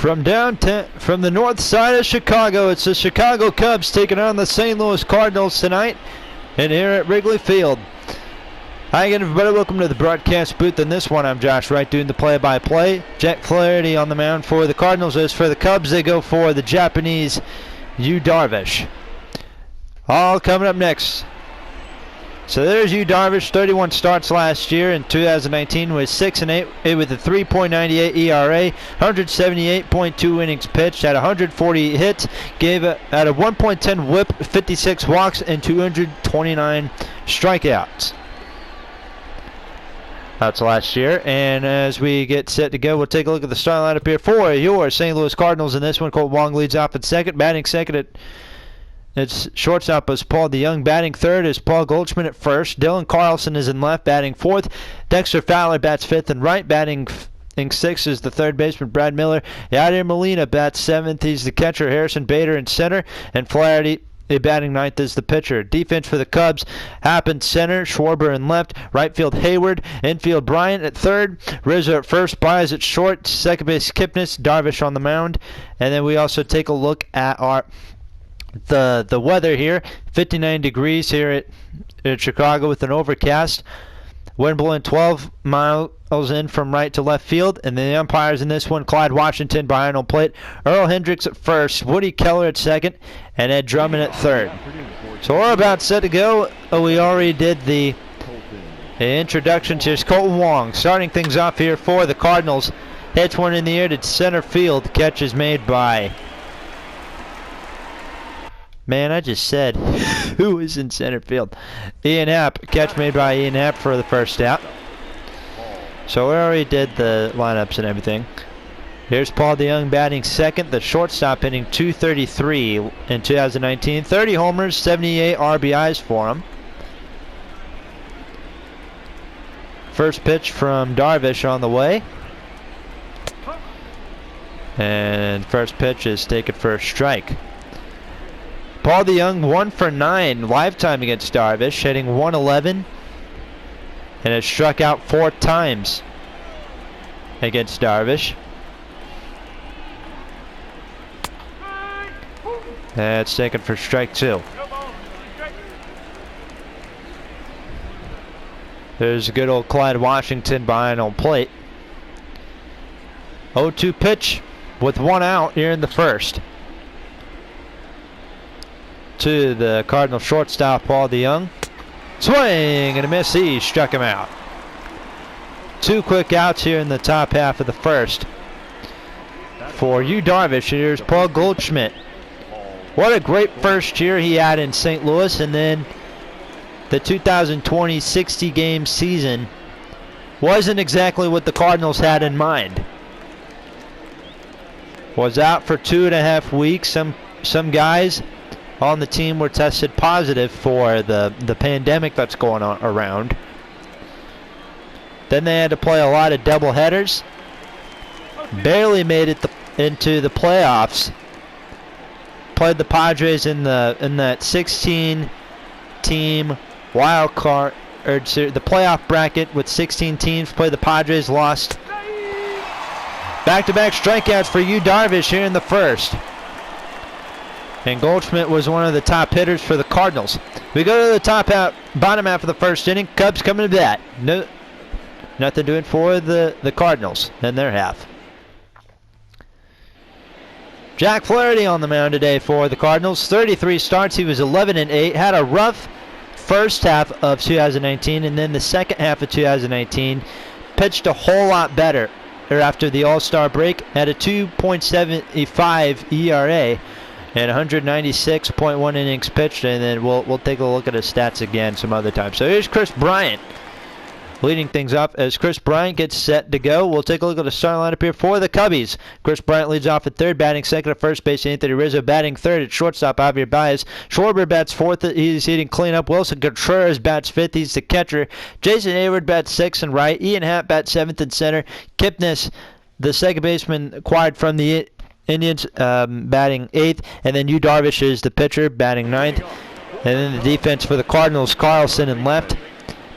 From the north side of Chicago, it's the Chicago Cubs taking on the St. Louis Cardinals tonight, and here at Wrigley Field. Hi again, everybody. Welcome to the broadcast booth. In this one, I'm Josh Wright doing the play-by-play. Jack Flaherty on the mound for the Cardinals. As for the Cubs, they go for the Japanese Yu Darvish. All coming up next. So there's Yu Darvish, 31 starts last year in 2019 with 6-8 with a 3.98 ERA, 178.2 innings pitched, had 140 hits, had a 1.10 WHIP, 56 walks, and 229 strikeouts. That's last year. And as we get set to go, we'll take a look at the starting lineup here for your St. Louis Cardinals. In this one, Colt Wong leads off at second, batting second It's shortstop is Paul DeYoung. Batting third is Paul Goldschmidt at first. Dylan Carlson is in left, batting fourth. Dexter Fowler bats fifth and right. Batting sixth is the third baseman, Brad Miller. Yadier Molina bats seventh. He's the catcher. Harrison Bader in center. And Flaherty batting ninth is the pitcher. Defense for the Cubs: Happen center, Schwarber in left, right field Hayward, infield Bryant at third, Rizzo at first, Baez at short, second base Kipnis, Darvish on the mound. And then we also take a look at the weather here. 59 degrees here at Chicago with an overcast. Wind blowing 12 miles in from right to left field. And the umpires in this one: Clyde Washington behind home plate, Earl Hendricks at first, Woody Keller at second, and Ed Drummond at third. So we're about set to go. We already did the introduction. Here's Colton Wong starting things off here for the Cardinals. Hits one in the air to center field. Catch is made by... Man, I just said who is in center field. Ian Happ. Catch made by Ian Happ for the first out. So we already did the lineups and everything. Here's Paul DeYoung batting second. The shortstop hitting .233 in 2019. 30 homers, 78 RBIs for him. First pitch from Darvish on the way. And first pitch is taken for a strike. Paul DeYoung 1 for 9 lifetime against Darvish, hitting .111, and has struck out 4 times against Darvish. That's taken for strike 2. There's a good old Clyde Washington behind home plate. 0-2 pitch with 1 out here in the first to the Cardinal shortstop, Paul DeYoung. Swing and a miss. He struck him out. 2 quick outs here in the top half of the first. For Yu Darvish, here's Paul Goldschmidt. What a great first year he had in St. Louis, and then the 2020 60-game season wasn't exactly what the Cardinals had in mind. Was out for 2.5 weeks. Some guys on the team were tested positive for the pandemic that's going on around. Then they had to play a lot of double headers. Barely made it into the playoffs. Played the Padres in that 16-team wild card, or the playoff bracket with 16 teams. Played the Padres, lost. Back-to-back strikeouts for Yu Darvish here in the first. And Goldschmidt was one of the top hitters for the Cardinals. We go to the bottom half of the first inning. Cubs coming to bat. No, nothing doing for the Cardinals in their half. Jack Flaherty on the mound today for the Cardinals. 33 starts. He was 11-8. Had a rough first half of 2019, and then the second half of 2019 pitched a whole lot better after the All-Star break. Had a 2.75 ERA. And 196.1 innings pitched, and then we'll take a look at his stats again some other time. So here's Chris Bryant leading things up. As Chris Bryant gets set to go, we'll take a look at the starting lineup here for the Cubbies. Chris Bryant leads off at third, batting second at first base, Anthony Rizzo. Batting third at shortstop, Javier Baez. Schwarber bats fourth. He's hitting cleanup. Wilson Contreras bats fifth. He's the catcher. Jason Hayward bats sixth and right. Ian Happ bats seventh and center. Kipnis, the second baseman acquired from the Indians, batting 8th, and then Yu Darvish is the pitcher, batting 9th. And then the defense for the Cardinals: Carlson in left,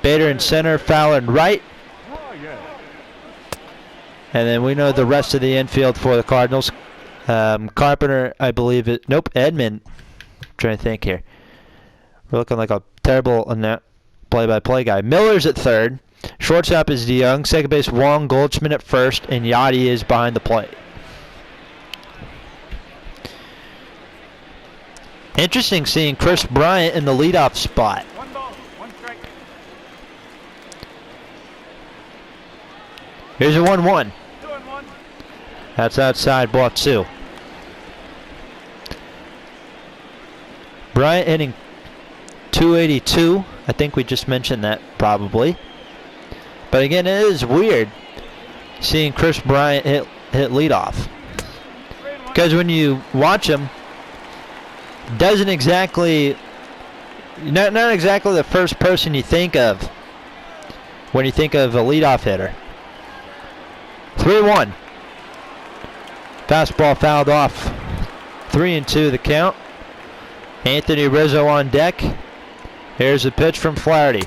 Bader in center, Fowler in right, And then we know the rest of the infield for the Cardinals. Carpenter, I believe it. Nope, Edmund. Trying to think here. We're looking like a terrible play-by-play guy. Miller's at third. Shortstop is DeYoung. Second base, Wong. Goldschmidt at first. And Yachty is behind the plate. Interesting seeing Chris Bryant in the leadoff spot. 1 ball, 1 strike. Here's a 1-1. 2-1. That's outside, ball 2. Bryant hitting .282. I think we just mentioned that probably. But again, it is weird seeing Chris Bryant hit leadoff. Because when you watch him, doesn't exactly, not exactly the first person you think of when you think of a leadoff hitter. 3-1. Fastball fouled off. 3-2 the count. Anthony Rizzo on deck. Here's a pitch from Flaherty.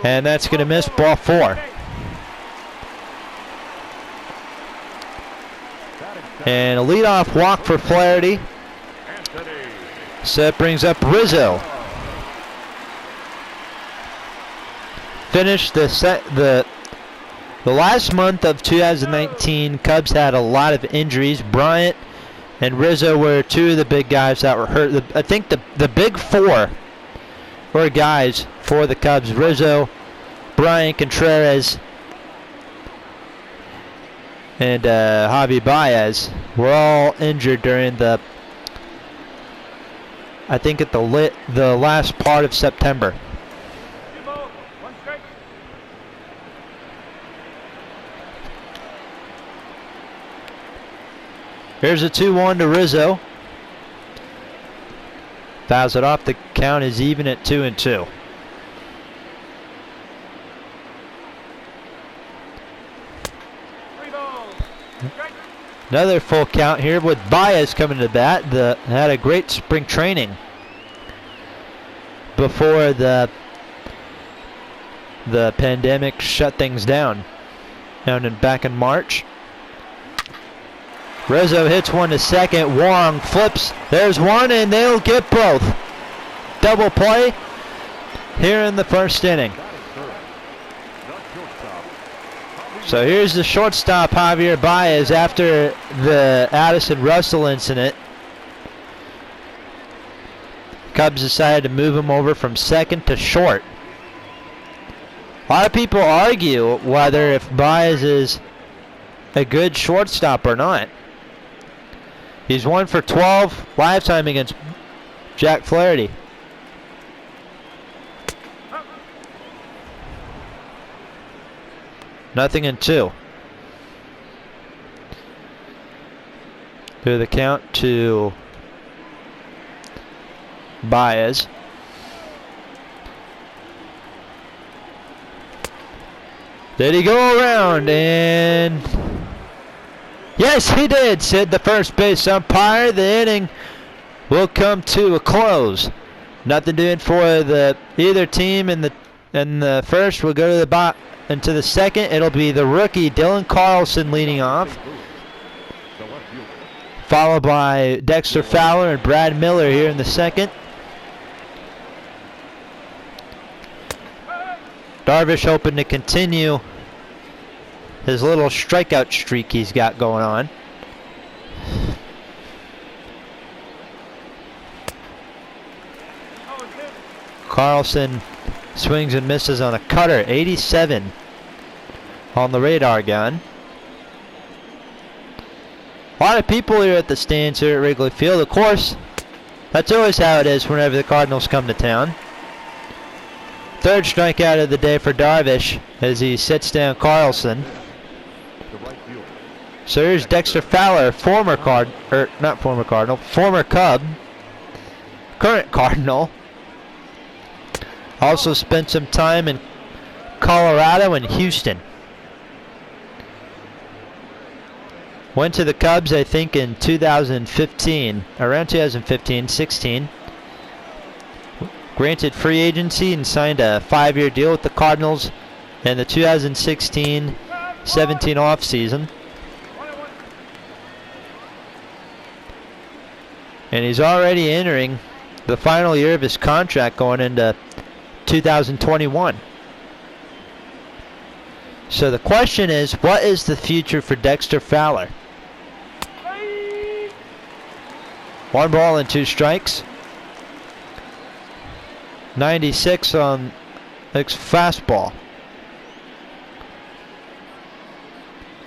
And that's going to miss, ball 4. And a leadoff walk for Flaherty. So that brings up Rizzo. Finished the last month of 2019, Cubs had a lot of injuries. Bryant and Rizzo were 2 of the big guys that were hurt. I think the big 4 were guys for the Cubs. Rizzo, Bryant, Contreras, and Javi Baez were all injured during I think at the last part of September. 2 balls, 1 strike. Here's a 2-1 to Rizzo. Fouls it off. The count is even at 2-2. Another full count here with Baez coming to bat. Had a great spring training before the pandemic shut things down back in March. Rizzo hits one to second. Wong flips. There's one, and they'll get both. Double play here in the first inning. So here's the shortstop, Javier Baez, after the Addison Russell incident. Cubs decided to move him over from second to short. A lot of people argue whether if Baez is a good shortstop or not. He's 1 for 12 lifetime against Jack Flaherty. Nothing in 2. Through the count to Baez. Did he go around? And yes, he did, said the first base umpire. The inning will come to a close. Nothing doing for either team in the first. We'll go to the into the second. It'll be the rookie Dylan Carlson leading off, followed by Dexter Fowler and Brad Miller here in the second. Darvish hoping to continue his little strikeout streak he's got going on. Carlson swings and misses on a cutter. 87 on the radar gun. A lot of people here at the stands here at Wrigley Field. Of course, that's always how it is whenever the Cardinals come to town. Third strikeout of the day for Darvish as he sits down Carlson. So here's Dexter Fowler, former Cub, current Cardinal. Also spent some time in Colorado and Houston. Went to the Cubs, I think, in 2015, around 2015, 16. Granted free agency and signed a 5-year deal with the Cardinals in the 2016 17 off season. And he's already entering the final year of his contract going into 2021. So the question is, what is the future for Dexter Fowler? 1 ball and 2 strikes. 96 on fastball.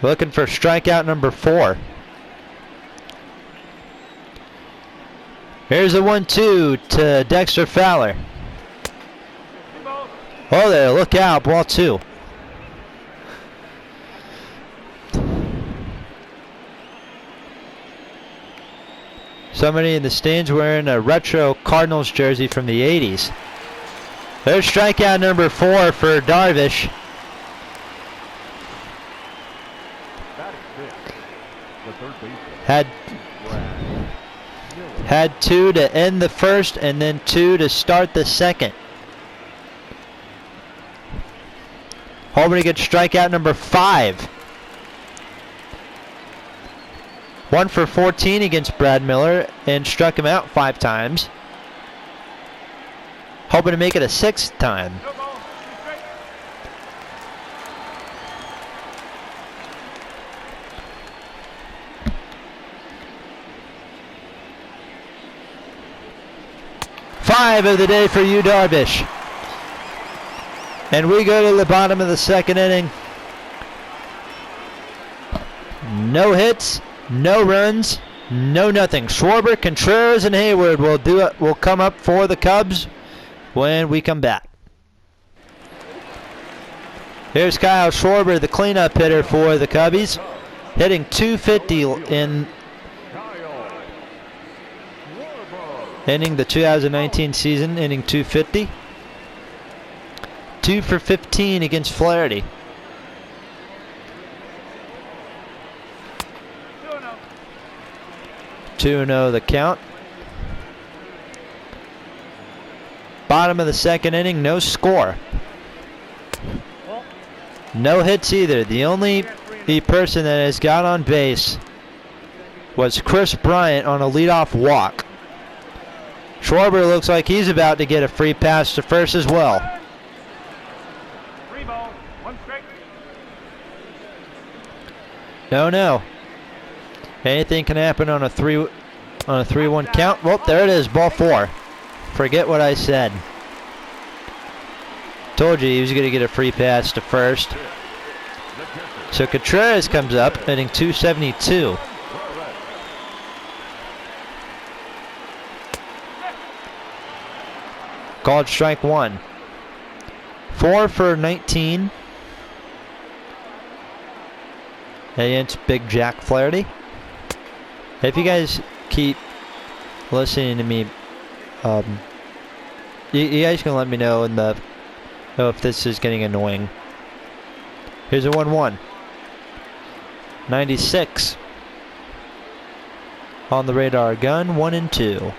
Looking for strikeout number 4. Here's a 1-2 to Dexter Fowler. Oh there, look out, ball 2. Somebody in the stands wearing a retro Cardinals jersey from the 80s. There's strikeout number 4 for Darvish. Had 2 to end the first and then 2 to start the second. Hoping to get strikeout number 5. 1 for 14 against Brad Miller and struck him out 5 times. Hoping to make it a 6th time. Five of the day for you, Darvish. And we go to the bottom of the 2nd inning. No hits, no runs, no nothing. Schwarber, Contreras, and Hayward will come up for the Cubs when we come back. Here's Kyle Schwarber, the cleanup hitter for the Cubbies, hitting .250 in ending the 2019 season, ending .250. 2 for 15 against Flaherty. 2-0 the count. Bottom of the 2nd inning, no score. No hits either. The only person that has got on base was Chris Bryant on a leadoff walk. Schwarber looks like he's about to get a free pass to first as well. 3 ball, 1 strike. No. Anything can happen on a 3-1 count. Well, there it is, ball 4. Forget what I said. Told you he was going to get a free pass to first. So Contreras comes up, hitting .272. Called strike 1. 4 for 19 against Big Jack Flaherty. If you guys keep listening to me, you guys can let me know if this is getting annoying. Here's a 1-1. 96 on the radar gun, 1-2.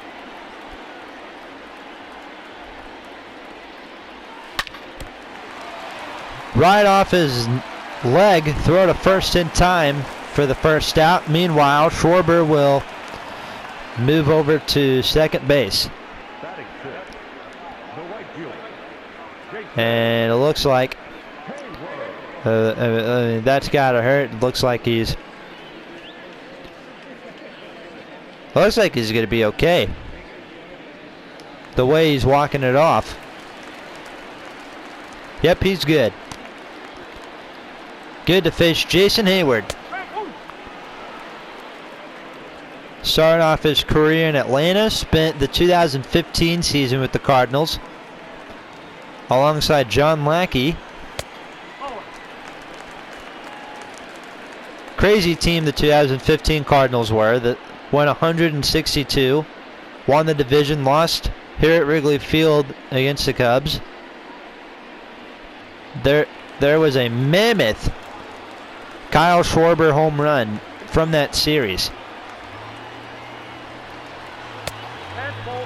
Right off his leg, throw to first in time for the first out. Meanwhile, Schwarber will move over to second base. And it looks like that's gotta hurt. It looks like he's gonna be okay. The way he's walking it off. Yep, he's good. Good to face Jason Hayward. Started off his career in Atlanta, spent the 2015 season with the Cardinals alongside John Lackey. Crazy team the 2015 Cardinals were, that went 162, won the division, lost here at Wrigley Field against the Cubs. There was a mammoth Kyle Schwarber home run from that series.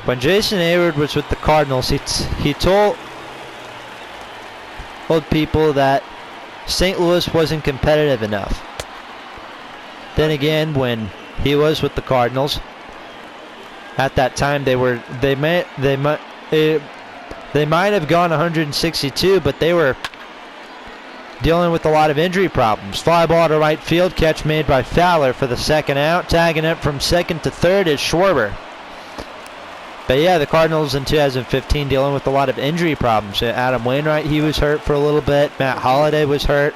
When Jason Hayward was with the Cardinals, he told people that St. Louis wasn't competitive enough. Then again, when he was with the Cardinals, at that time they might have gone 162, but they were dealing with a lot of injury problems. Fly ball to right field, catch made by Fowler for the second out. Tagging it from second to third is Schwarber. But yeah, the Cardinals in 2015 dealing with a lot of injury problems. Adam Wainwright, he was hurt for a little bit. Matt Holliday was hurt.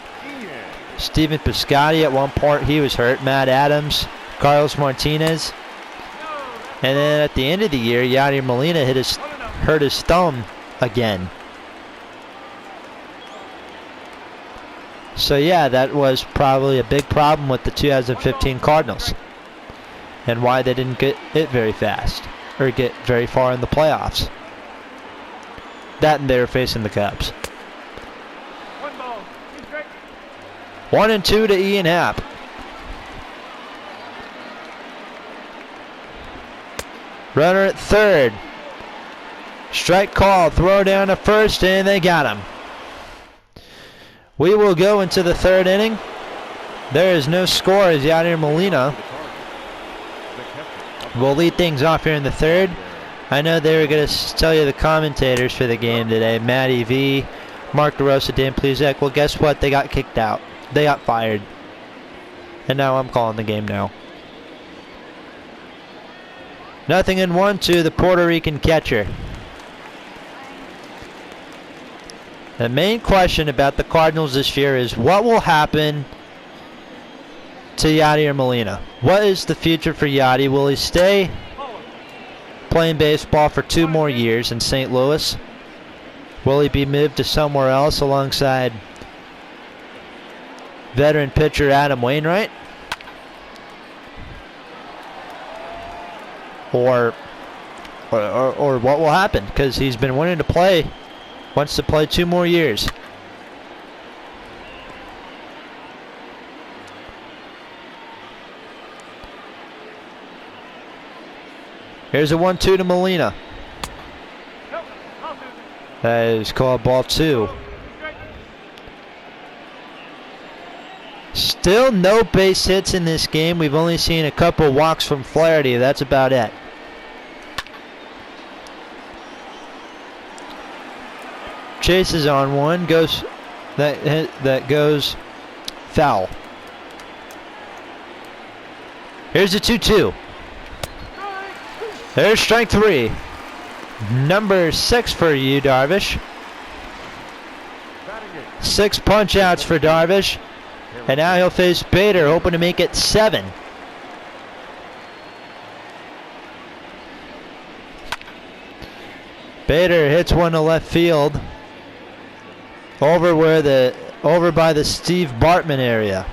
Stephen Piscotty at one point, he was hurt. Matt Adams, Carlos Martinez. And then at the end of the year, Yadier Molina hurt his thumb again. So yeah, that was probably a big problem with the 2015 Cardinals, and why they didn't get it very fast or get very far in the playoffs. That and they were facing the Cubs. 1-2 to Ian Happ. Runner at third. Strike call, throw down to first, and they got him. We will go into the third inning. There is no score as Yadier Molina will lead things off here in the third. I know they were going to tell you the commentators for the game today. Matty V, Mark DeRosa, Dan Plezak. Well, guess what? They got kicked out. They got fired. And now I'm calling the game now. 0-1 to the Puerto Rican catcher. The main question about the Cardinals this year is what will happen to Yadier Molina? What is the future for Yadi? Will he stay playing baseball for 2 more years in St. Louis? Will he be moved to somewhere else alongside veteran pitcher Adam Wainwright? Or what will happen? Because he's been wanting to play. Wants to play 2 more years. Here's a 1-2 to Molina. That is called ball 2. Still no base hits in this game. We've only seen a couple walks from Flaherty. That's about it. Chases on one, goes that goes foul. Here's a 2-2. There's strike 3. Number 6 for you, Darvish. 6 punch outs for Darvish. And now he'll face Bader, hoping to make it 7. Bader hits one to left field. Over by the Steve Bartman area.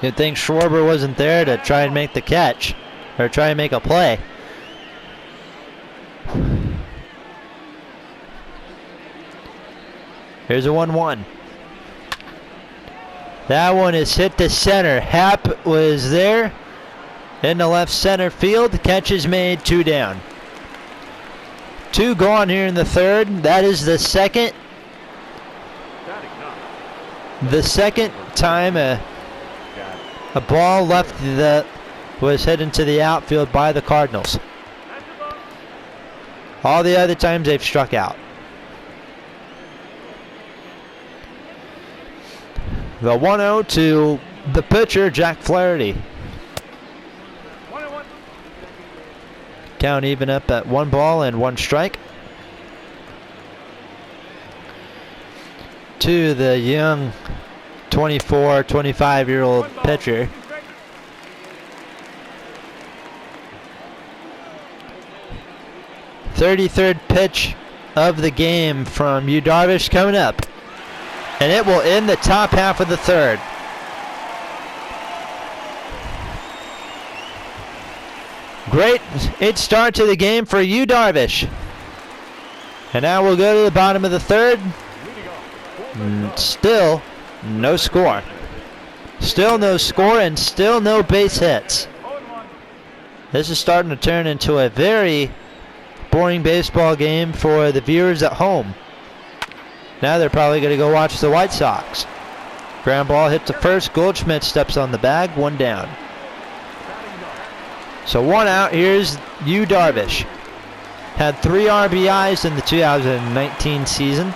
You'd think Schwarber wasn't there to try and make the catch or try and make a play. Here's a 1-1. That one is hit to center. Happ was there in the left center field. Catch is made, 2 down. 2 gone here in the third. That is the second time a ball left that was hit into the outfield by the Cardinals. All the other times they've struck out. The 1-0 to the pitcher, Jack Flaherty. Count even up at 1 ball and 1 strike. To the young 24, 25-year-old pitcher. Third pitch of the game from Yu Darvish coming up. And it will end the top half of the third. Great start to the game for Yu Darvish. And now we'll go to the bottom of the third. Still no score. Still no score and still no base hits. This is starting to turn into a very boring baseball game for the viewers at home. Now they're probably going to go watch the White Sox. Ground ball hit to first. Goldschmidt steps on the bag. 1 down. So 1 out. Here's Yu Darvish. Had 3 RBIs in the 2019 season.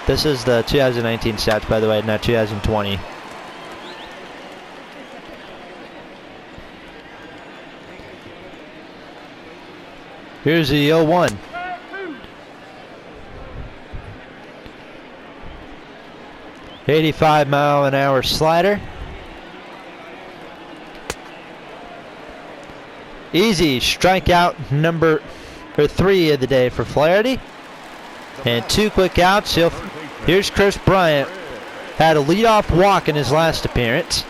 This is the 2019 stats, by the way, not 2020. Here's the 0-1. .85-mile-an-hour slider. Easy strikeout number 3 of the day for Flaherty. And 2 quick outs. Here's Chris Bryant. Had a leadoff walk in his last appearance.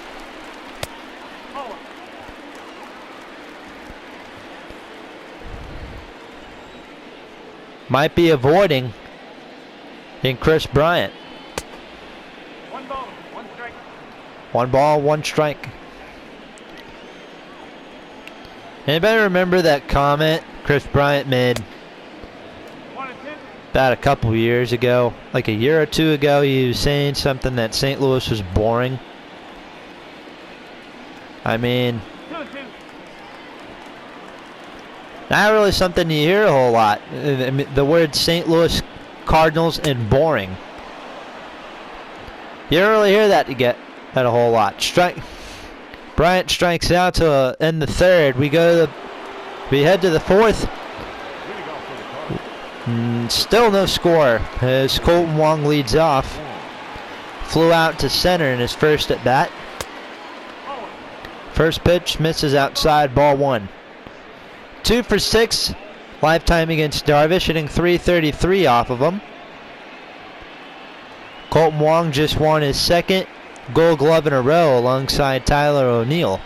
Might be avoiding in Chris Bryant. 1 ball, 1 strike. 1 ball, 1 strike. Anybody remember that comment Chris Bryant made 1 and 10. about a couple years ago? Like a year or 2 ago, he was saying something that St. Louis was boring. I mean, 2 and 2. not really something you hear a whole lot. I mean, the word St. Louis Cardinals and boring. You don't really hear that a whole lot. Bryant strikes out to end the 3rd. We head to the 4th. Still no score as Colton Wong leads off. Flew out to center in his first at bat. First pitch misses outside, ball 1. 2 for 6 lifetime against Darvish, hitting .333 off of him. Colton Wong just won his 2nd Gold Glove in a row alongside Tyler O'Neill.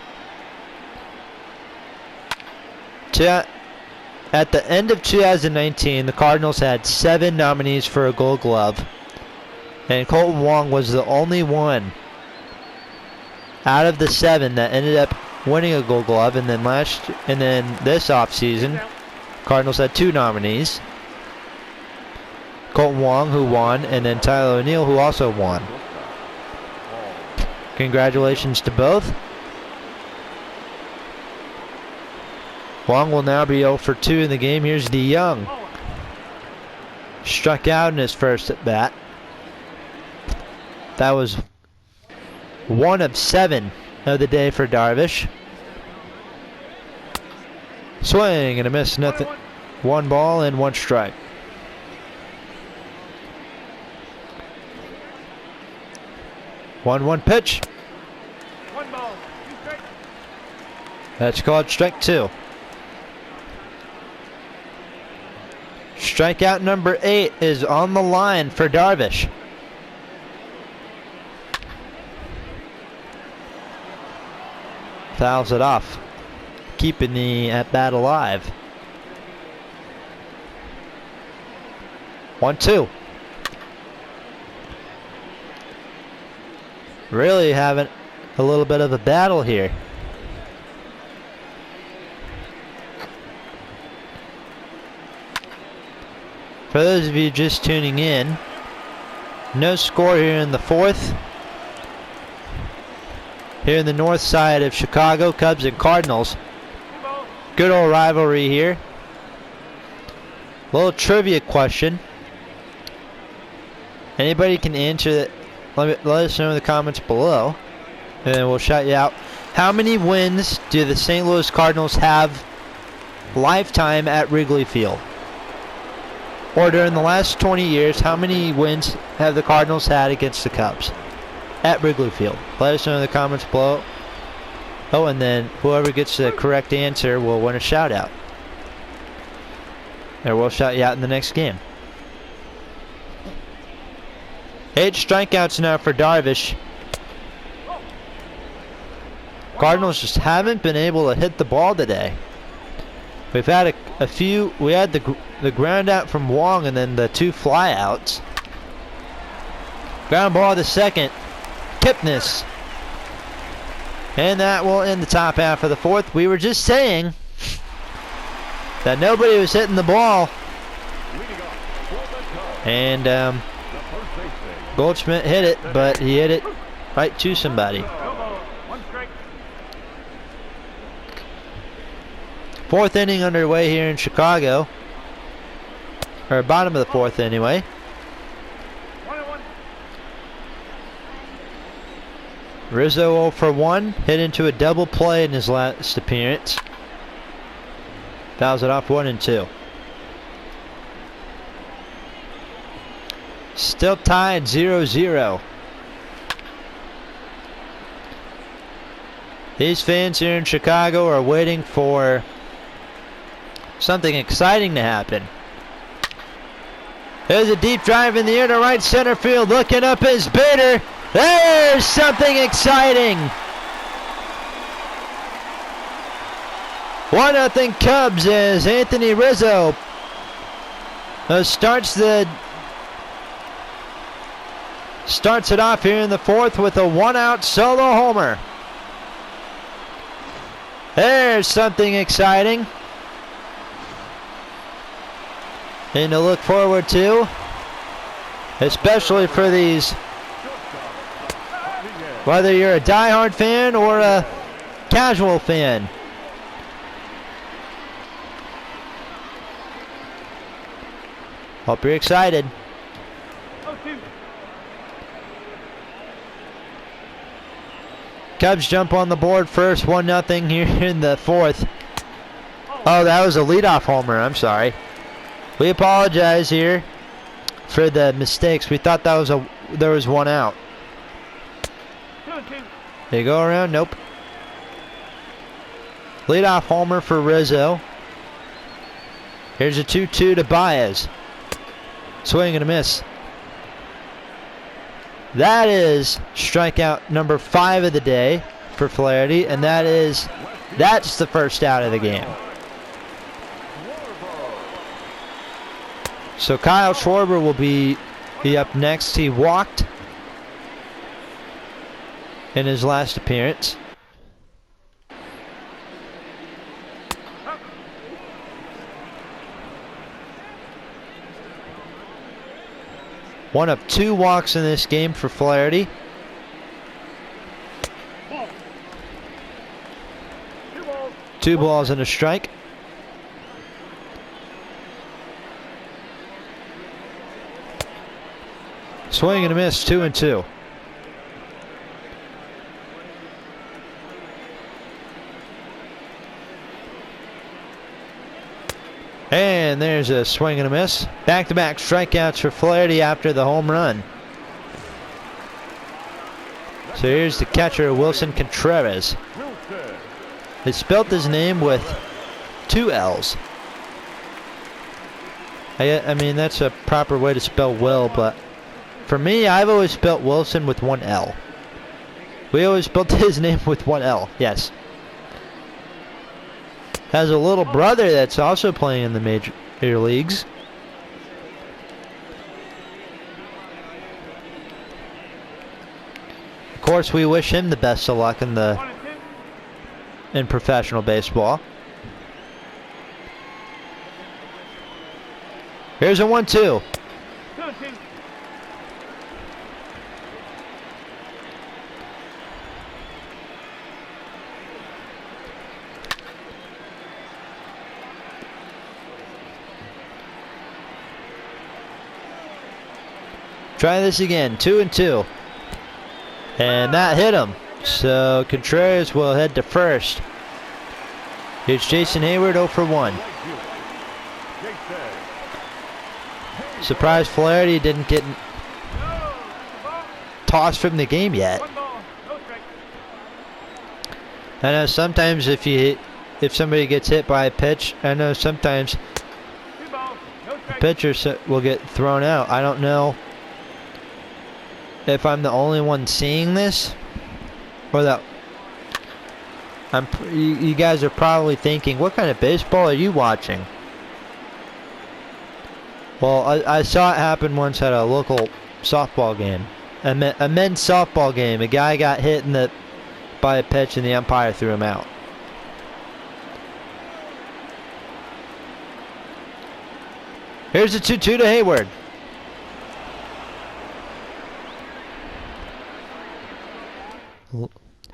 At the end of 2019, the Cardinals had 7 nominees for a Gold Glove, and Colton Wong was the only one out of the 7 that ended up winning a Gold Glove. And then this offseason, Cardinals had 2 nominees. Colton Wong, who won, and then Tyler O'Neill, who also won. Congratulations to both. Wong will now be 0 for 2 in the game. Here's DeYoung. Struck out in his first at bat. That was 1 of 7 of the day for Darvish. Swing and a miss, nothing. 1 ball and 1 strike. One pitch. 1 ball, 2 strikes. That's called strike 2. Strikeout number 8 is on the line for Darvish. Fouls it off, keeping the at bat alive. 1-2. Really having a little bit of a battle here. For those of you just tuning in, no score here in the 4th. Here in the north side of Chicago, Cubs and Cardinals. Good old rivalry here. Little trivia question. Anybody can answer that. Let us know in the comments below, and then we'll shout you out. How many wins do the St. Louis Cardinals have lifetime at Wrigley Field? Or during the last 20 years, how many wins have the Cardinals had against the Cubs at Wrigley Field? Let us know in the comments below. Oh, and then whoever gets the correct answer will win a shout out. Or we'll shout you out in the next game. 8 strikeouts now for Darvish. Cardinals just haven't been able to hit the ball today. We've had a few. We had the ground out from Wong and then the 2 flyouts. Ground ball to second. Kipnis. And that will end the top half of the 4th. We were just saying that nobody was hitting the ball. Leading off for the Cubs, And Goldschmidt hit it, but he hit it right to somebody. No ball. One strike. Fourth inning underway here in Chicago. Or bottom of the fourth anyway. 1-1. Rizzo 0 for 1, hit into a double play in his last appearance. Fouls it off 1-2. Still tied 0-0. These fans here in Chicago are waiting for something exciting to happen. There's a deep drive in the air to right center field. Looking up is Bader. There's something exciting. 1-0 Cubs as Anthony Rizzo starts it off here in the fourth with a 1-out solo homer. There's something exciting. And to look forward to, especially for these, whether you're a diehard fan or a casual fan. Hope you're excited. 0-2. Cubs jump on the board first, 1-0 here in the fourth. Oh, that was a leadoff homer. I'm sorry. We apologize here for the mistakes. We thought that was there was 1 out. 2-2. They go around. Nope. Leadoff homer for Rizzo. Here's a 2-2 to Baez. Swing and a miss. That is strikeout number 5 of the day for Flaherty, and that's the first out of the game. So Kyle Schwarber will be up next. He walked in his last appearance. One of 2 walks in this game for Flaherty. Ball. 2 balls. 2 balls and a strike. Swing and a miss, 2-2. And there's a swing and a miss. Back-to-back strikeouts for Flaherty after the home run. So here's the catcher, Wilson Contreras. They spelt his name with 2 L's. I mean, that's a proper way to spell Will, but for me, I've always spelt Wilson with 1 L. We always spelled his name with 1 L, yes. Has a little brother that's also playing in the major leagues. Of course, we wish him the best of luck in professional baseball. Here's a 1-2. 2-2. Try this again, 2-2. And that hit him. So Contreras will head to first. Here's Jason Hayward 0 for 1. Surprised Flaherty didn't get tossed from the game yet. 1 ball. No strike. I know sometimes if somebody gets hit by a pitch, I know sometimes 2 balls. No strike. pitchers will get thrown out. I don't know if I'm the only one seeing this, or that you guys are probably thinking, what kind of baseball are you watching? Well, I saw it happen once at a local softball game, a men's softball game. A guy got hit by a pitch and the umpire threw him out. Here's a 2-2 to Hayward.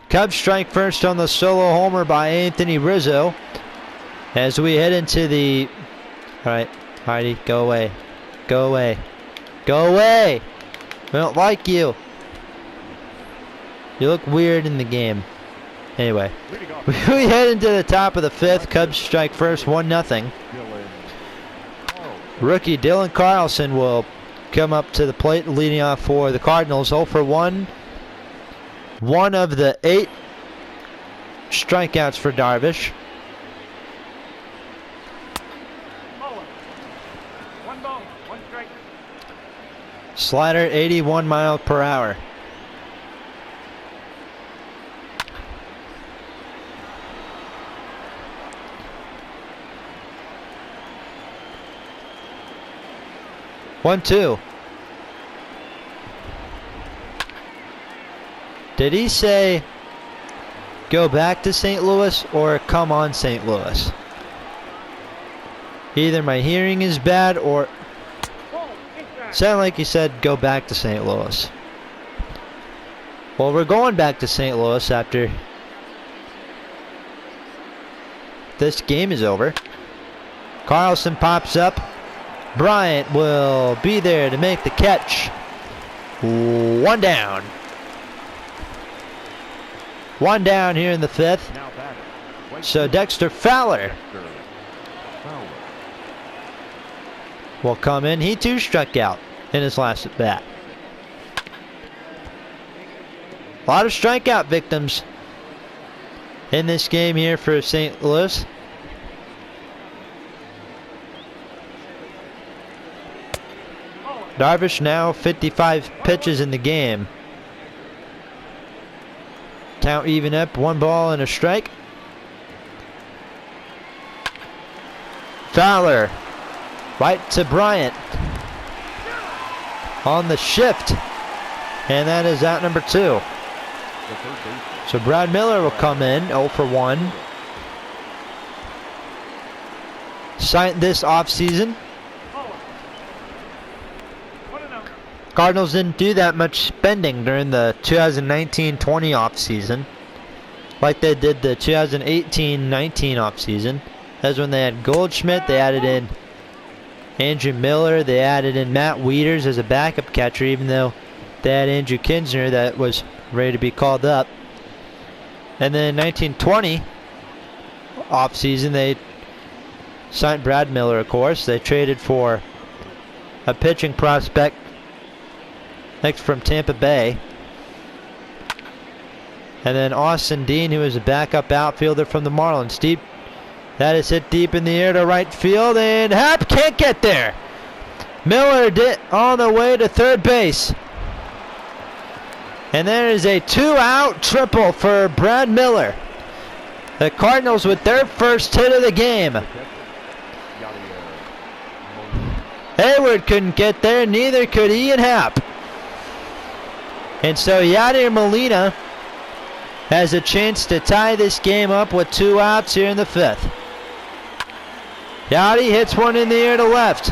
Cubs strike first on the solo homer by Anthony Rizzo. As we head into the... Alright, Heidi, go away. Go away. Go away! We don't like you. You look weird in the game. Anyway, we head into the top of the fifth. Cubs strike first, 1-0. Rookie Dylan Carlson will come up to the plate, leading off for the Cardinals. 0 for 1. One of the 8 strikeouts for Darvish. One ball, one strike. Slider, 81 miles per hour. One, two. Did he say go back to St. Louis or come on St. Louis? Either my hearing is bad or sounded like he said go back to St. Louis. Well, we're going back to St. Louis after this game is over. Carlson pops up. Bryant will be there to make the catch. 1 down. 1 down here in the 5th. So Dexter Fowler will come in. He too struck out in his last at bat. A lot of strikeout victims in this game here for St. Louis. Darvish now 55 pitches in the game. Count even up, 1 ball and a strike. Fowler, right to Bryant. On the shift. And that is out number 2. So Brad Miller will come in, 0 for 1. Signed this offseason. Cardinals didn't do that much spending during the 2019-20 offseason like they did the 2018-19 offseason. That's when they had Goldschmidt, they added in Andrew Miller, they added in Matt Wieters as a backup catcher, even though they had Andrew Kinsner that was ready to be called up. And then 1920 offseason, they signed Brad Miller, of course. They traded for a pitching prospect next from Tampa Bay. And then Austin Dean, who is a backup outfielder from the Marlins. Deep, that is hit deep in the air to right field, and Happ can't get there. Miller did on the way to third base. And there is a 2-out triple for Brad Miller. The Cardinals with their first hit of the game. Hayward couldn't get there, neither could Ian Happ. And so Yadier Molina has a chance to tie this game up with 2 outs here in the 5th. Yadi hits one in the air to left.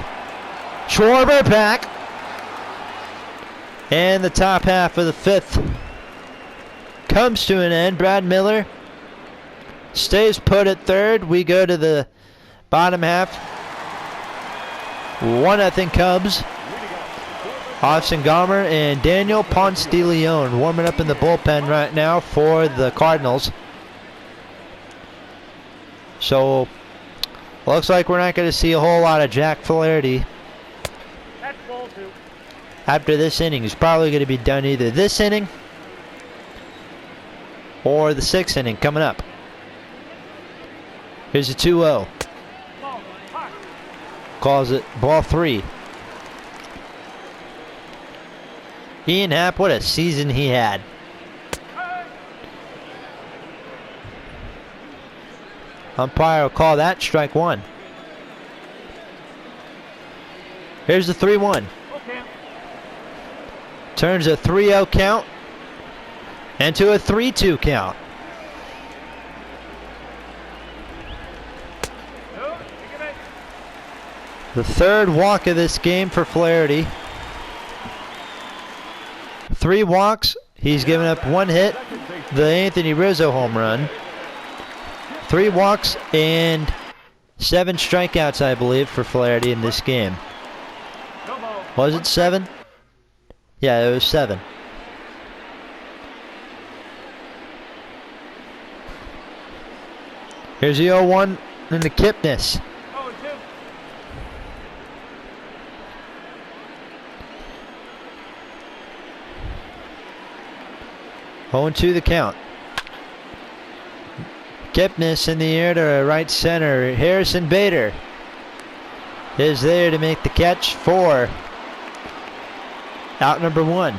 Schwarber back. And the top half of the 5th comes to an end. Brad Miller stays put at third. We go to the bottom half. 1-0 Cubs. Austin Gomer and Daniel Ponce de Leon warming up in the bullpen right now for the Cardinals. So, looks like we're not going to see a whole lot of Jack Flaherty That's ball 2. after this inning. He's probably going to be done either this inning or the 6th inning coming up. Here's a 2-0. Ball, hot. Calls it ball 3. Ian Happ, what a season he had. Umpire will call that strike 1. Here's the 3-1. Okay. Turns a 3-0 count into a 3-2 count. No, take it back. The 3rd walk of this game for Flaherty. 3 walks. He's given up 1 hit, the Anthony Rizzo home run, 3 walks, and 7 strikeouts, I believe, for Flaherty in this game. Was it 7? Yeah, it was 7. Here's the 0-1 and the Kipnis. 0-2 the count. Kipnis in the air to right center. Harrison Bader is there to make the catch for out number 1.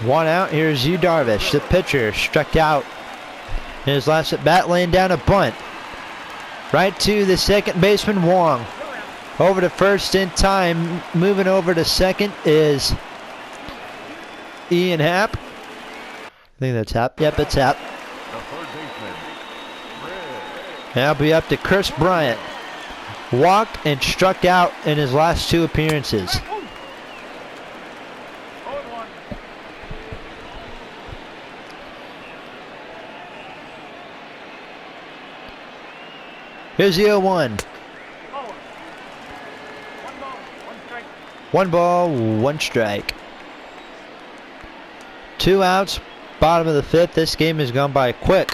1 out. Here's Yu Darvish, the pitcher, struck out in his last at bat, laying down a bunt. Right to the second baseman, Wong. Over to first in time. Moving over to second is Ian Happ. I think that's Happ. Yep, it's Happ. Now be up to Chris Bryant. Walked and struck out in his last 2 appearances. Here's the 0-1. 1 ball, 1 strike. 2 outs, bottom of the 5th. This game has gone by quick.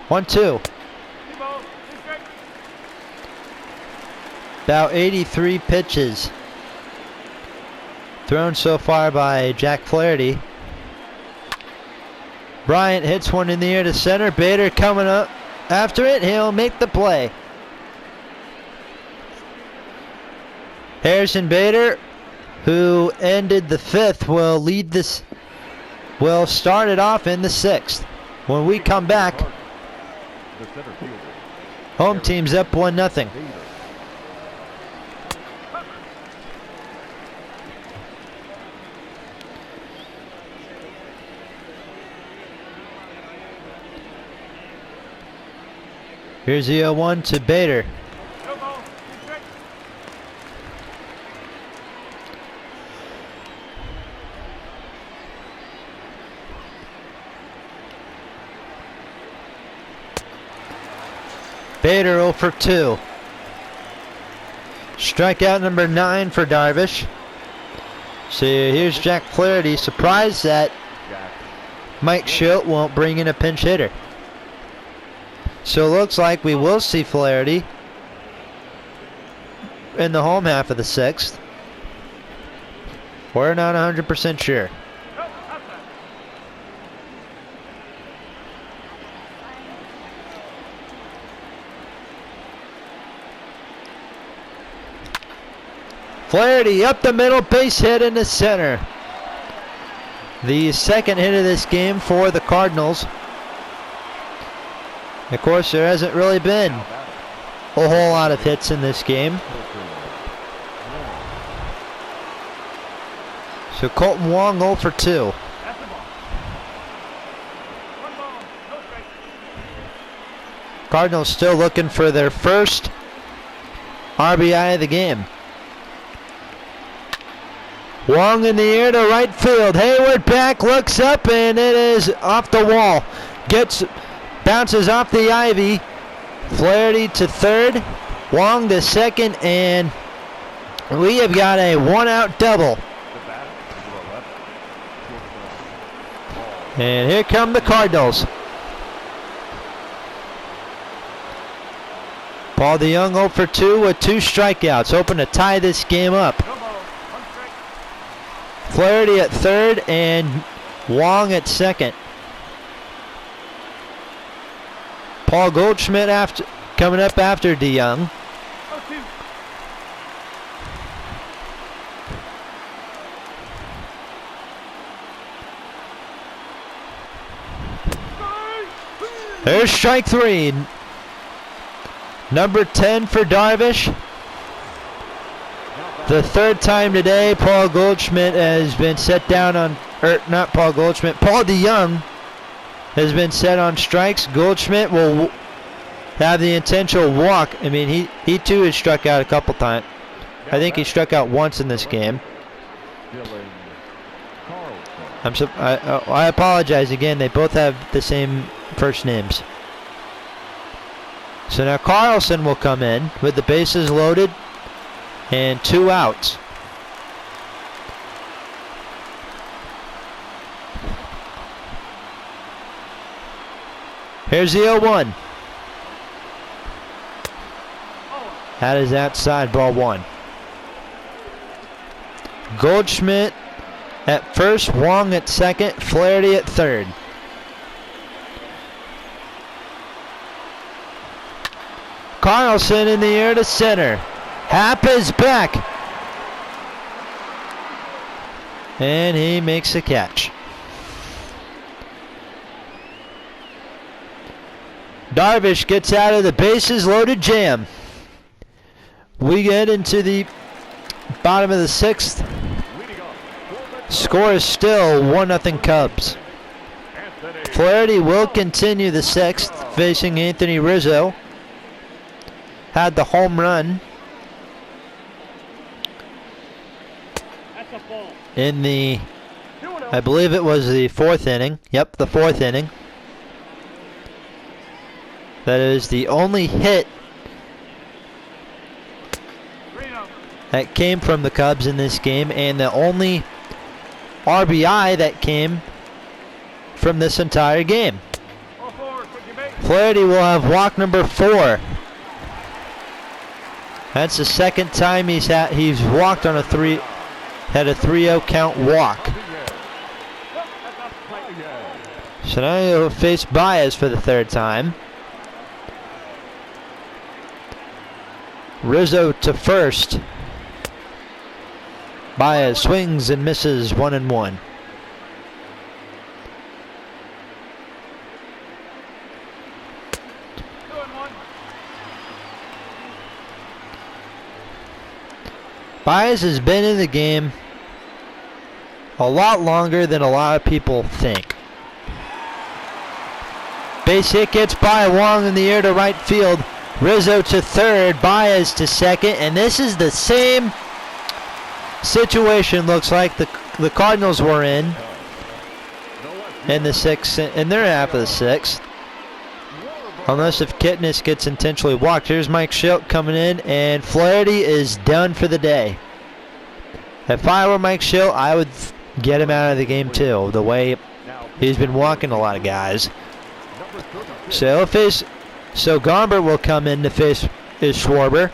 One, 2. About 83 pitches thrown so far by Jack Flaherty. Bryant hits one in the air to center. Bader coming up after it. He'll make the play. Harrison Bader, who ended the 5th, will lead this. Will start it off in the 6th. When we come back, home team's up 1-0. Here's the 0-1 to Bader. Bader 0 for 2. Strikeout number 9 for Darvish. So here's Jack Flaherty, surprised that Mike Schilt won't bring in a pinch hitter. So it looks like we will see Flaherty in the home half of the 6th. We're not 100% sure. Flaherty up the middle, base hit in the center. The second hit of this game for the Cardinals. Of course, there hasn't really been a whole lot of hits in this game. So Colton Wong 0 for 2. Cardinals still looking for their first RBI of the game. Wong in the air to right field. Hayward back, looks up, and it is off the wall. Bounces off the ivy. Flaherty to third. Wong to second, and we have got a 1-out double. And here come the Cardinals. Paul DeJong 0 for 2 with 2 strikeouts, hoping to tie this game up. Flaherty at third and Wong at second. Paul Goldschmidt coming up after DeJong. There's strike 3. Number 10 for Darvish. The third time today, Paul Goldschmidt has been set down on, not Paul Goldschmidt, Paul DeJong has been set on strikes. Goldschmidt will have the intentional walk. I mean, he too has struck out a couple times. I think he struck out once in this game. I apologize again. They both have the same first names. So now Carlson will come in with the bases loaded and 2 outs. Here's the 0-1. That is outside, ball 1. Goldschmidt at first, Wong at second, Flaherty at third. Carlson in the air to center. Happ is back. And he makes a catch. Darvish gets out of the bases loaded jam. We get into the bottom of the 6th. Score is still 1-0 Cubs. Flaherty will continue the 6th, facing Anthony Rizzo. Had the home run in the, I believe it was the 4th inning. Yep, the 4th inning. That is the only hit that came from the Cubs in this game, and the only RBI that came from this entire game. Flaherty will have walk number 4. That's the second time he's walked on had a 3-0 count walk. So now he'll face Baez for the 3rd time. Rizzo to first. Baez swings and misses, 1-1. Baez has been in the game a lot longer than a lot of people think. Base hit gets by, Wong in the air to right field. Rizzo to third, Baez to second, and this is the same situation looks like the Cardinals were in the 6th, in their half of the 6th. Unless if Kitness gets intentionally walked. Here's Mike Schilt coming in, and Flaherty is done for the day. If I were Mike Schilt, I would get him out of the game too, the way he's been walking a lot of guys. So Garber will come in to face Schwarber.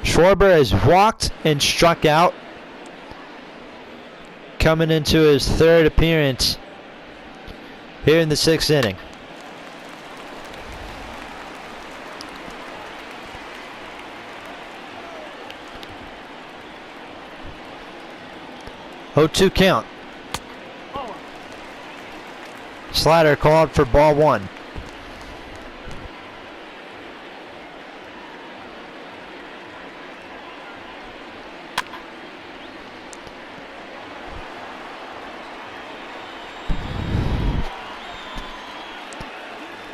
Schwarber has walked and struck out, coming into his 3rd appearance here in the 6th inning. Oh, 2 count. Slider called for ball 1.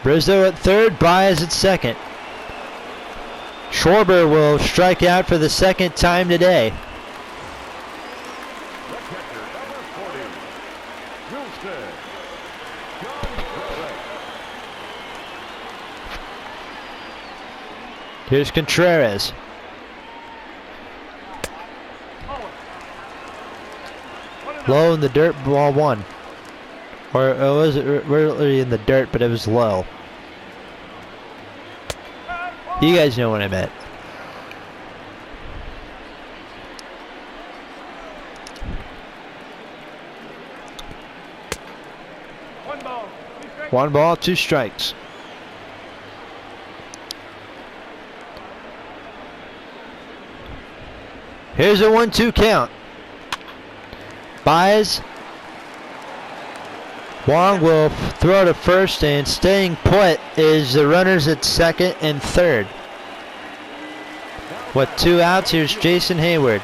Rizzo at third, Baez at second. Schwarber will strike out for the 2nd time today. Here's Contreras. Low in the dirt, ball 1. Or it wasn't really in the dirt, but it was low. You guys know what I meant. One ball, 2 strikes. Here's a 1-2 count. Baez. Wong will throw to first, and staying put is the runners at 2nd and 3rd. With 2 outs, here's Jason Hayward.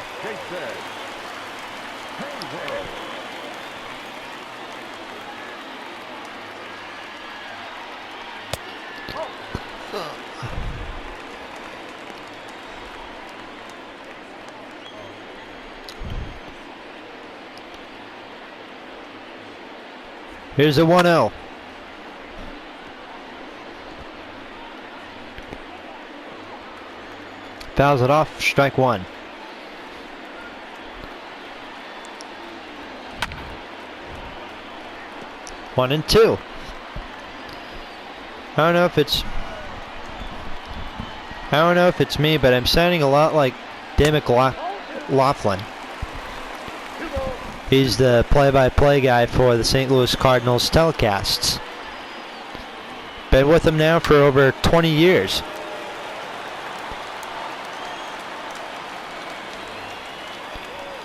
Here's a 1-0. Fouls it off, strike one. One and two. I don't know if it's me, but I'm sounding a lot like Dan McLaughlin. He's the play-by-play guy for the St. Louis Cardinals telecasts. Been with them now for over 20 years.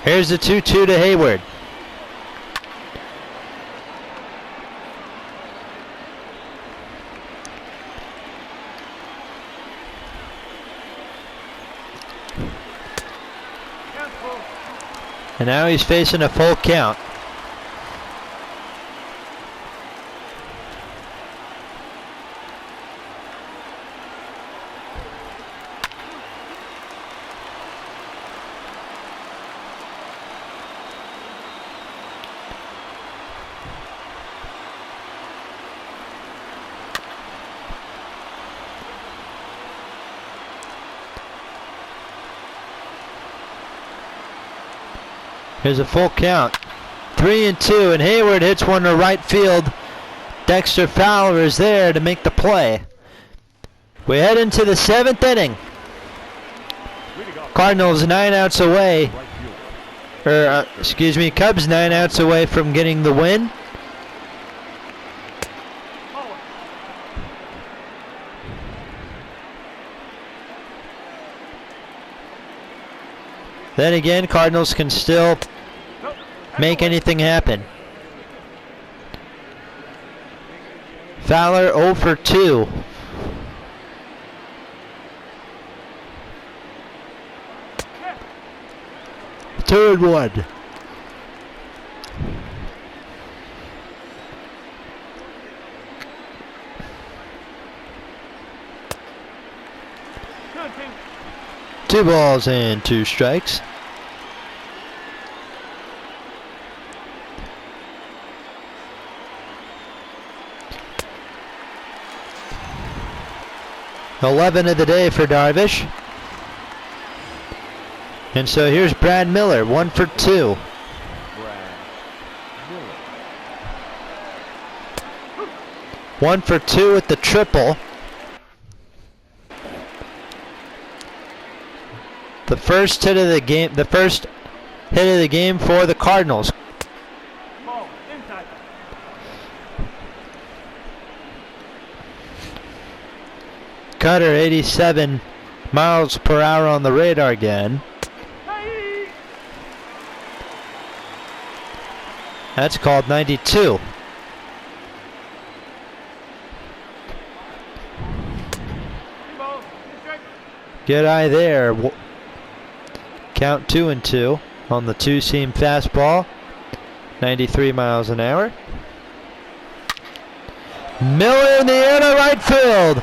Here's the 2-2 to Hayward. And now he's facing a full count. Here's a full count. 3-2, and Hayward hits one to right field. Dexter Fowler is there to make the play. We head into the 7th inning. Cardinals 9 outs away. Cubs 9 outs away from getting the win. Then again, Cardinals can still make anything happen. Fowler 0 for 2. Third one. Two balls and 2 strikes. $11 of the day for Darvish. And so here's Brad Miller, 1 for 2. One for 2 with the triple. The first hit of the game for the Cardinals. Cutter 87 miles per hour on the radar again. That's called 92. Good eye there. Count 2-2 on the 2-seam fastball. 93 miles an hour. Miller in the air to right field.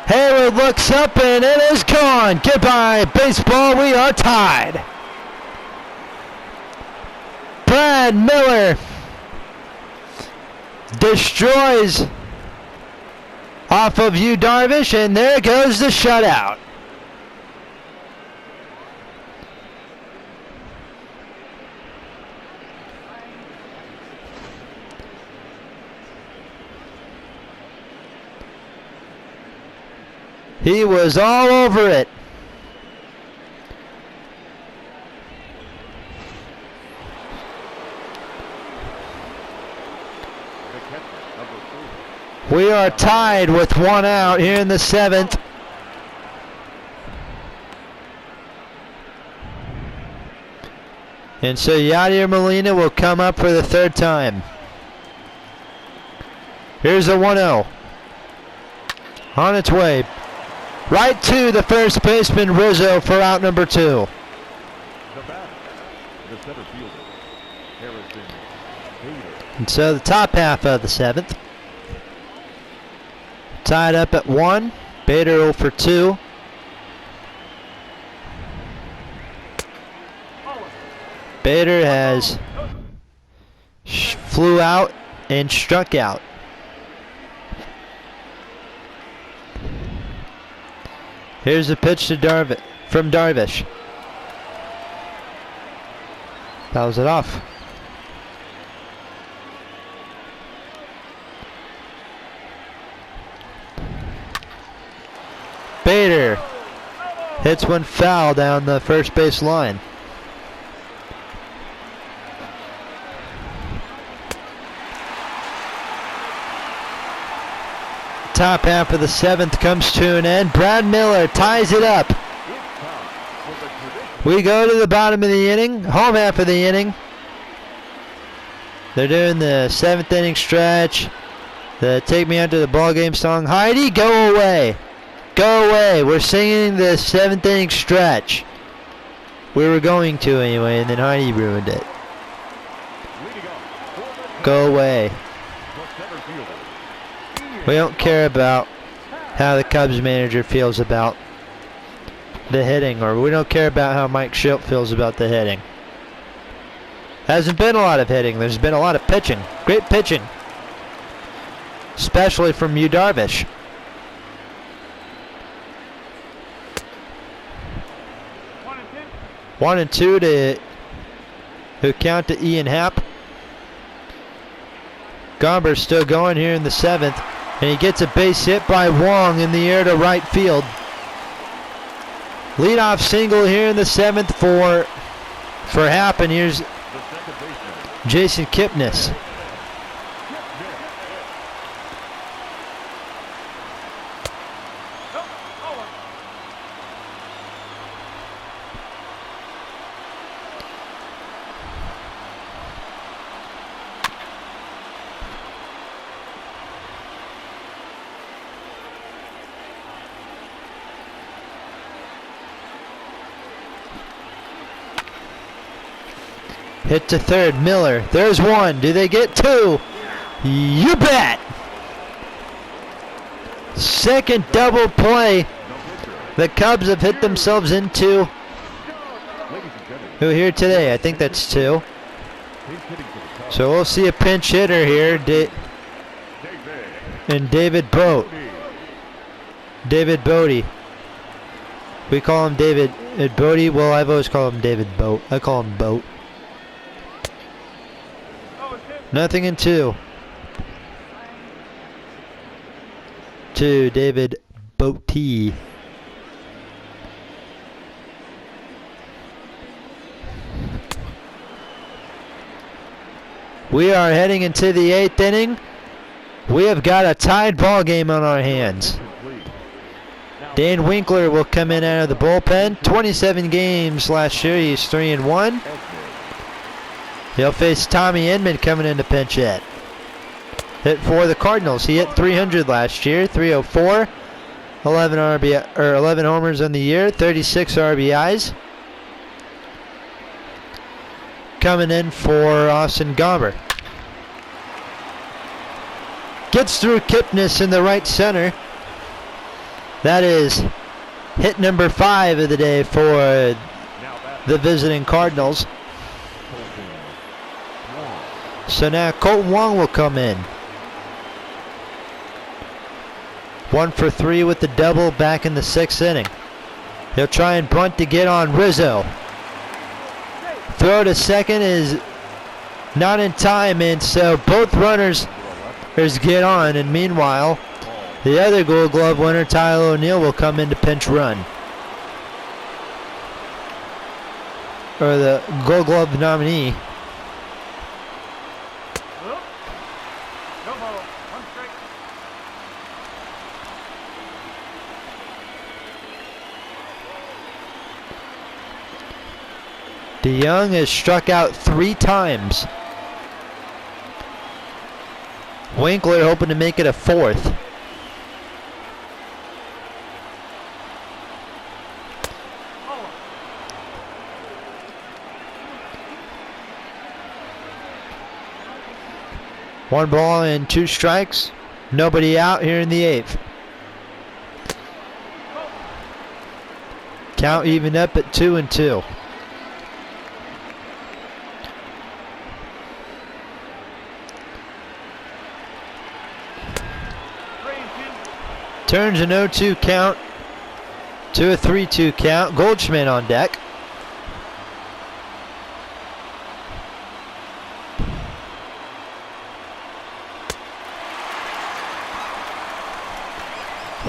Hayward looks up and it is gone. Goodbye, baseball. We are tied. Brad Miller destroys off of Yu Darvish, and there goes the shutout. He was all over it. We are tied with 1 out here in the 7th. And so Yadier Molina will come up for the 3rd time. Here's a 1-0. On its way. Right to the first baseman, Rizzo, for out number 2. The batter, the center fielder, Harrison Bader. And so the top half of the 7th. Tied up at 1. Bader 0 for 2. Bader has flew out and struck out. Here's a pitch to from Darvish. Fouls it off. Bader hits one foul down the first base line. Top half of the 7th comes to an end. Brad Miller ties it up. We go to the bottom of the inning, home half of the inning. They're doing the 7th inning stretch. The Take Me Out to the Ball Game song. Heidi, go away. Go away. We're singing the 7th inning stretch. We were going to anyway, and then Heidi ruined it. Go away. We don't care about how the Cubs manager feels about the hitting, or we don't care about how Mike Schilt feels about the hitting. Hasn't been a lot of hitting. There's been a lot of pitching. Great pitching. Especially from Yu Darvish. One and two to who count to Ian Happ. Gomber's still going here in the 7th. And he gets a base hit by Wong in the air to right field. Leadoff single here in the 7th for Happ, and here's Jason Kipnis. Hit to third, Miller. There's one. Do they get 2? You bet. Second double play. The Cubs have hit themselves into. Who here today? I think that's 2. So we'll see a pinch hitter here. And David Boat. David Bodie. We call him David Bodie. Well, I've always called him David Boat. I call him Boat. Nothing in 2. To David Boaty. We are heading into the 8th inning. We have got a tied ball game on our hands. Dan Winkler will come in out of the bullpen. 27 games last year. He's 3-1. He'll face Tommy Edman coming in to pinch hit. Hit for the Cardinals. He hit 300 last year, 304, 11 homers on the year, 36 RBIs. Coming in for Austin Gomber. Gets through Kipnis in the right center. That is hit number 5 of the day for the visiting Cardinals. So now Colton Wong will come in. 1 for 3 with the double back in the 6th inning. He'll try and bunt to get on Rizzo. Throw to second is not in time, and so both runners get on. And meanwhile, the other Gold Glove winner, Tyler O'Neill, will come in to pinch run. Or the Gold Glove nominee. DeYoung has struck out 3 times. Winkler hoping to make it a 4th. One ball and 2 strikes. Nobody out here in the 8th. Count even up at 2-2. Turns an 0-2 count to a 3-2 count. Goldschmidt on deck.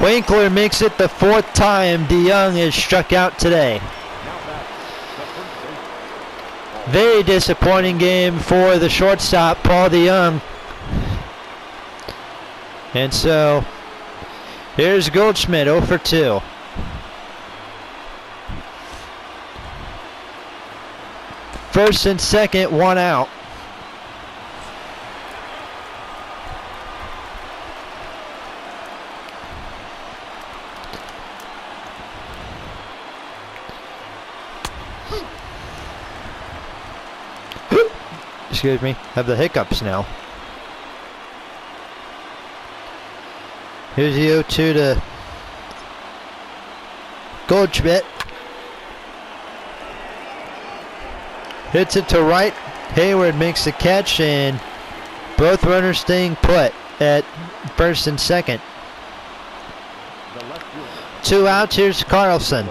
Winkler makes it the 4th time DeYoung is struck out today. Very disappointing game for the shortstop, Paul DeYoung. And so, here's Goldschmidt, 0 for 2. First and second, 1 out. Excuse me, have the hiccups now. Here's the 0-2 to Goldschmidt. Hits it to right. Hayward makes the catch, and both runners staying put at first and second. 2 outs. Here's Carlson.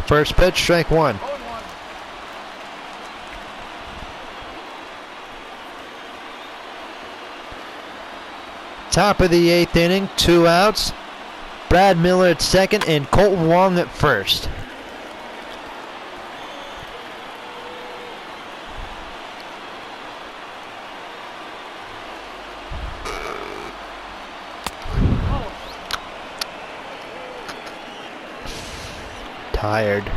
First pitch, strike 1. Top of the 8th inning, 2 outs. Brad Miller at second and Colton Wong at first. Tired.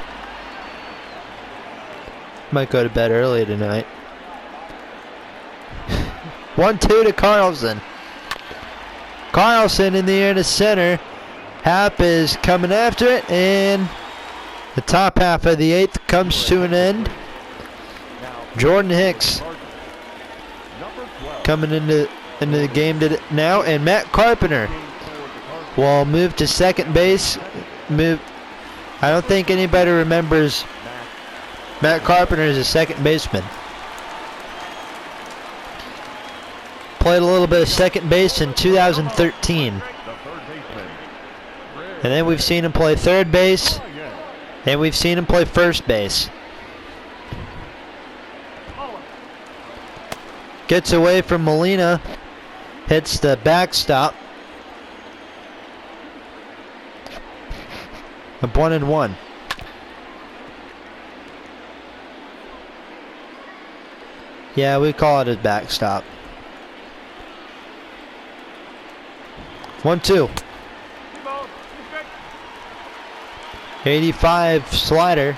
Might go to bed early tonight. 1-2 to Carlson. Carlson in the air to center. Happ is coming after it, and the top half of the 8th comes to an end. Jordan Hicks coming into the game now, and Matt Carpenter will move to second base. I don't think anybody remembers Matt Carpenter as a second baseman. Played a little bit of second base in 2013. And then we've seen him play third base, and we've seen him play first base. Gets away from Molina, hits the backstop. A 1-1. Yeah, we call it a backstop. 1-2. 85 slider.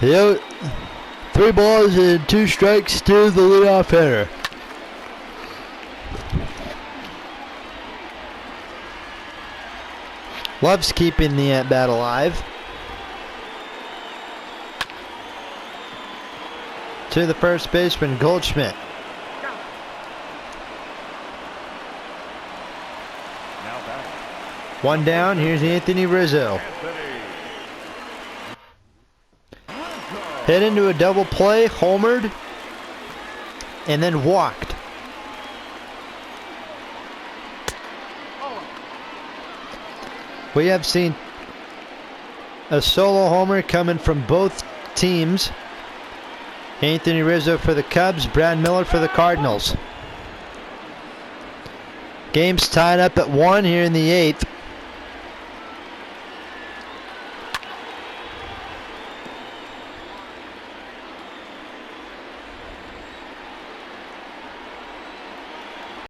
Yep. 3 balls and 2 strikes to the leadoff hitter. Loves keeping the at-bat alive. To the first baseman, Goldschmidt. One down, here's Anthony Rizzo. Hit into a double play, homered, and then walked. We have seen a solo homer coming from both teams. Anthony Rizzo for the Cubs, Brad Miller for the Cardinals. Game's tied up at 1 here in the 8th.